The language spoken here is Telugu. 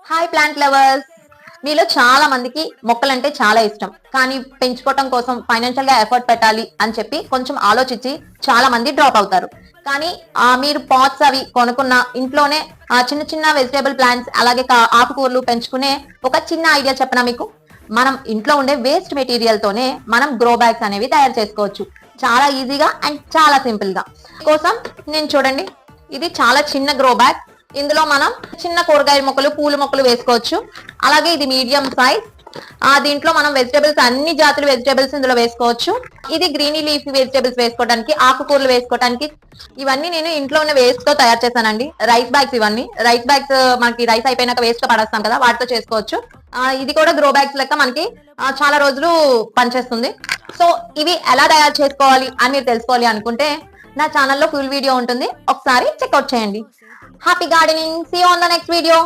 Hi plant lovers. మీలో చాలా మందికి మొక్కలంటే చాలా ఇష్టం, కానీ పెంచుకోవటం కోసం ఫైనాన్షియల్ గా ఎఫర్ట్ పెట్టాలి అని చెప్పి కొంచెం ఆలోచించి చాలా మంది డ్రాప్ అవుతారు. కానీ మీరు పాట్స్ అవి కొనుక్కున్న ఇంట్లోనే చిన్న చిన్న వెజిటేబుల్ ప్లాంట్స్ అలాగే ఆకుకూరలు పెంచుకునే ఒక చిన్న ఐడియా చెప్పనా మీకు. మనం ఇంట్లో ఉండే వేస్ట్ మెటీరియల్ తోనే మనం గ్రో బ్యాగ్స్ అనేవి తయారు చేసుకోవచ్చు, చాలా ఈజీగా అండ్ చాలా సింపుల్ గా. కోసం నేను చూడండి, ఇది చాలా చిన్న గ్రో బ్యాగ్. ఇందులో మనం చిన్న కూరగాయ మొక్కలు, పూల మొక్కలు వేసుకోవచ్చు. అలాగే ఇది మీడియం సైజ్. దీంట్లో మనం వెజిటేబుల్స్, అన్ని జాతుల వెజిటేబుల్స్ ఇందులో వేసుకోవచ్చు. ఇది గ్రీనీ లీఫ్ వెజిటేబుల్స్ వేసుకోవడానికి, ఆకుకూరలు వేసుకోవడానికి. ఇవన్నీ నేను ఇంట్లో ఉన్న వేస్ట్ తో తయారు చేశానండి. రైస్ బ్యాగ్స్, ఇవన్నీ రైస్ బ్యాగ్స్ మనకి రైస్ అయిపోయినాక వేస్ట్ గా పడేస్తాం కదా, వాటితో చేసుకోవచ్చు. ఇది కూడా గ్రో బ్యాగ్స్ లెక్క మనకి చాలా రోజులు పనిచేస్తుంది. సో ఇవి ఎలా తయారు చేసుకోవాలి అని మీరు తెలుసుకోవాలి అనుకుంటే నా ఛానల్లో ఫుల్ వీడియో ఉంటుంది, ఒకసారి చెక్అవుట్ చేయండి. Happy gardening. See you on the next video.